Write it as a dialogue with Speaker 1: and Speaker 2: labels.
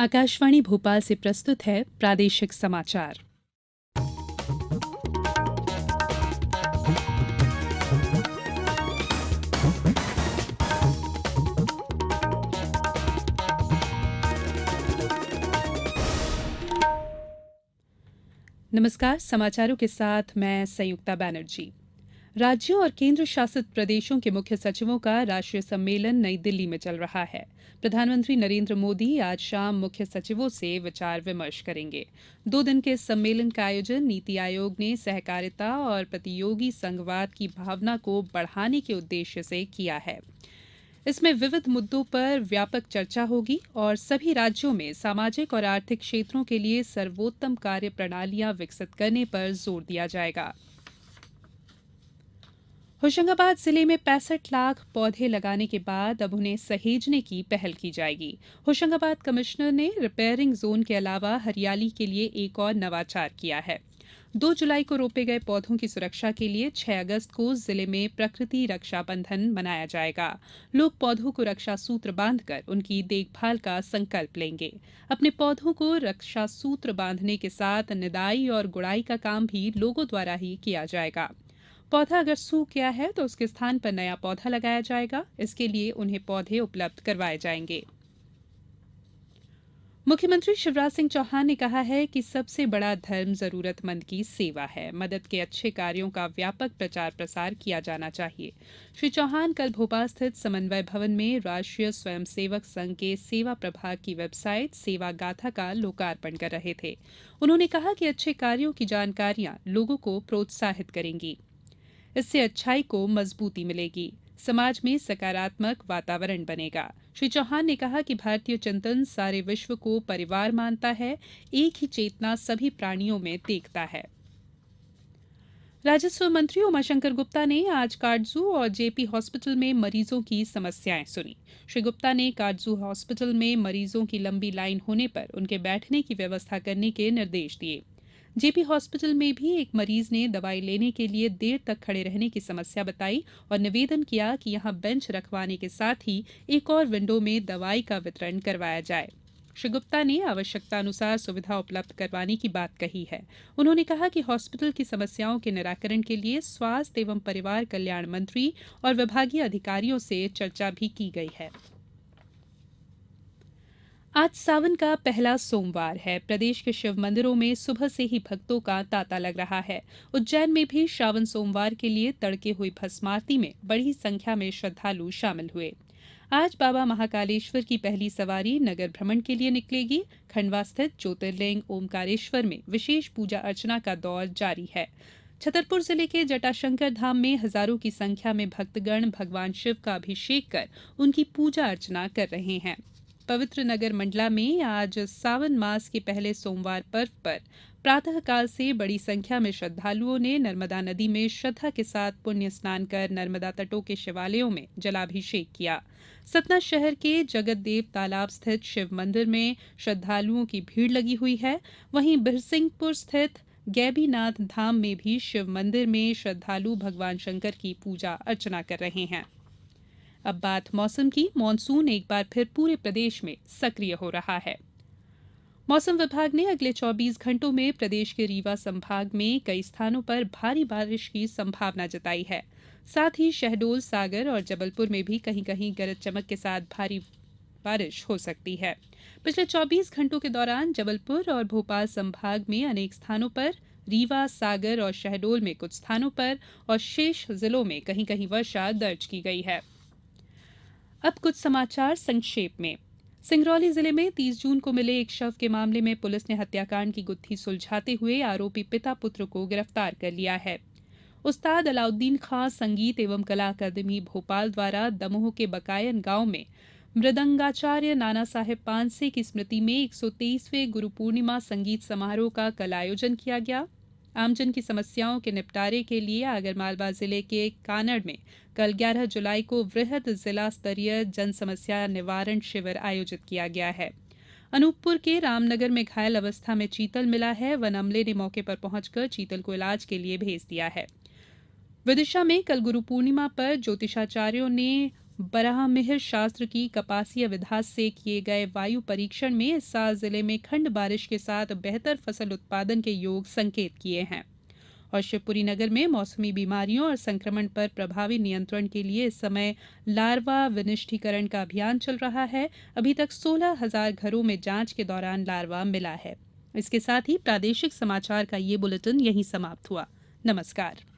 Speaker 1: आकाशवाणी भोपाल से प्रस्तुत है प्रादेशिक समाचार। नमस्कार, समाचारों के साथ मैं संयुक्ता बैनर्जी। राज्यों और केंद्र शासित प्रदेशों के मुख्य सचिवों का राष्ट्रीय सम्मेलन नई दिल्ली में चल रहा है। प्रधानमंत्री नरेंद्र मोदी आज शाम मुख्य सचिवों से विचार विमर्श करेंगे। 2 दिन के इस सम्मेलन का आयोजन नीति आयोग ने सहकारिता और प्रतियोगी संघवाद की भावना को बढ़ाने के उद्देश्य से किया है। इसमें विविध मुद्दों पर व्यापक चर्चा होगी और सभी राज्यों में सामाजिक और आर्थिक क्षेत्रों के लिए सर्वोत्तम कार्य प्रणालियां विकसित करने पर जोर दिया जाएगा। होशंगाबाद जिले में 65 लाख पौधे लगाने के बाद अब उन्हें सहेजने की पहल की जाएगी। होशंगाबाद कमिश्नर ने रिपेयरिंग जोन के अलावा हरियाली के लिए एक और नवाचार किया है। 2 जुलाई को रोपे गए पौधों की सुरक्षा के लिए 6 अगस्त को जिले में प्रकृति रक्षा बंधन मनाया जाएगा। लोग पौधों को रक्षा सूत्र बांधकर उनकी देखभाल का संकल्प लेंगे। अपने पौधों को रक्षा सूत्र बांधने के साथ निदाई और गुड़ाई का काम भी लोगों द्वारा ही किया जाएगा। पौधा अगर सूख गया है तो उसके स्थान पर नया पौधा लगाया जाएगा। इसके लिए उन्हें पौधे उपलब्ध करवाए जाएंगे। मुख्यमंत्री शिवराज सिंह चौहान ने कहा है कि सबसे बड़ा धर्म जरूरतमंद की सेवा है। मदद के अच्छे कार्यों का व्यापक प्रचार प्रसार किया जाना चाहिए। श्री चौहान कल भोपाल स्थित समन्वय भवन में राष्ट्रीय स्वयंसेवक संघ के सेवा प्रभाग की वेबसाइट सेवा गाथा का लोकार्पण कर रहे थे। उन्होंने कहा कि अच्छे कार्यों की जानकारियां लोगों को प्रोत्साहित करेंगी। इससे अच्छाई को मजबूती मिलेगी, समाज में सकारात्मक वातावरण बनेगा। श्री चौहान ने कहा कि भारतीय चिंतन सारे विश्व को परिवार मानता है, एक ही चेतना सभी प्राणियों में देखता है। राजस्व मंत्री उमाशंकर गुप्ता ने आज काटजू और जेपी हॉस्पिटल में मरीजों की समस्याएं सुनी। श्री गुप्ता ने काटजू हॉस्पिटल में मरीजों की लंबी लाइन होने पर उनके बैठने की व्यवस्था करने के निर्देश दिए। जेपी हॉस्पिटल में भी एक मरीज ने दवाई लेने के लिए देर तक खड़े रहने की समस्या बताई और निवेदन किया कि यहां बेंच रखवाने के साथ ही एक और विंडो में दवाई का वितरण करवाया जाए। श्री गुप्ता ने आवश्यकता अनुसार सुविधा उपलब्ध करवाने की बात कही है। उन्होंने कहा कि हॉस्पिटल की समस्याओं के निराकरण के लिए स्वास्थ्य एवं परिवार कल्याण मंत्री और विभागीय अधिकारियों से चर्चा भी की गई है। आज सावन का पहला सोमवार है। प्रदेश के शिव मंदिरों में सुबह से ही भक्तों का तांता लग रहा है। उज्जैन में भी श्रावण सोमवार के लिए तड़के हुई भस्मारती में बड़ी संख्या में श्रद्धालु शामिल हुए। आज बाबा महाकालेश्वर की पहली सवारी नगर भ्रमण के लिए निकलेगी। खंडवा स्थित ज्योतिर्लिंग ओमकारेश्वर में विशेष पूजा अर्चना का दौर जारी है। छतरपुर जिले के जटाशंकर धाम में हजारों की संख्या में भक्तगण भगवान शिव का अभिषेक कर उनकी पूजा अर्चना कर रहे हैं। पवित्र नगर मंडला में आज सावन मास के पहले सोमवार पर्व पर प्रातःकाल से बड़ी संख्या में श्रद्धालुओं ने नर्मदा नदी में श्रद्धा के साथ पुण्य स्नान कर नर्मदा तटों के शिवालयों में जलाभिषेक किया। सतना शहर के जगतदेव तालाब स्थित शिव मंदिर में श्रद्धालुओं की भीड़ लगी हुई है। वहीं बिरसिंहपुर स्थित गैबीनाथ धाम में भी शिव मंदिर में श्रद्धालु भगवान शंकर की पूजा अर्चना कर रहे हैं। अब बात मौसम की। मानसून एक बार फिर पूरे प्रदेश में सक्रिय हो रहा है। मौसम विभाग ने अगले 24 घंटों में प्रदेश के रीवा संभाग में कई स्थानों पर भारी बारिश की संभावना जताई है। साथ ही शहडोल, सागर और जबलपुर में भी कहीं कहीं गरज चमक के साथ भारी बारिश हो सकती है। पिछले 24 घंटों के दौरान जबलपुर और भोपाल संभाग में अनेक स्थानों पर, रीवा, सागर और शहडोल में कुछ स्थानों पर और शेष जिलों में कहीं कहीं वर्षा दर्ज की गई है। अब कुछ समाचार संक्षेप में। सिंगरौली जिले में 30 जून को मिले एक शव के मामले में पुलिस ने हत्याकांड की गुत्थी सुलझाते हुए आरोपी पिता पुत्र को गिरफ्तार कर लिया है। उस्ताद अलाउद्दीन खां संगीत एवं कला अकादमी भोपाल द्वारा दमोह के बकायन गांव में मृदंगाचार्य नाना साहेब पांसे की स्मृति में 123वें गुरु पूर्णिमा संगीत समारोह का कल आयोजन किया गया। आमजन की समस्याओं के निपटारे के लिए आगरमालवा जिले के कानड़ में कल 11 जुलाई को वृहद जिला स्तरीय जन समस्या निवारण शिविर आयोजित किया गया है। अनूपपुर के रामनगर में घायल अवस्था में चीतल मिला है। वन अमले ने मौके पर पहुंचकर चीतल को इलाज के लिए भेज दिया है। विदिशा में कल गुरु पूर्णिमा पर ज्योतिषाचार्यों ने बराहमिहिर शास्त्र की कपासीय विधा से किए गए वायु परीक्षण में इस साल जिले में खंड बारिश के साथ बेहतर फसल उत्पादन के योग संकेत किए हैं। और शिवपुरी नगर में मौसमी बीमारियों और संक्रमण पर प्रभावी नियंत्रण के लिए इस समय लार्वा विनिष्टीकरण का अभियान चल रहा है। अभी तक 16,000 घरों में जांच के दौरान लार्वा मिला है। इसके साथ ही प्रादेशिक समाचार का ये बुलेटिन यहीं समाप्त हुआ। नमस्कार।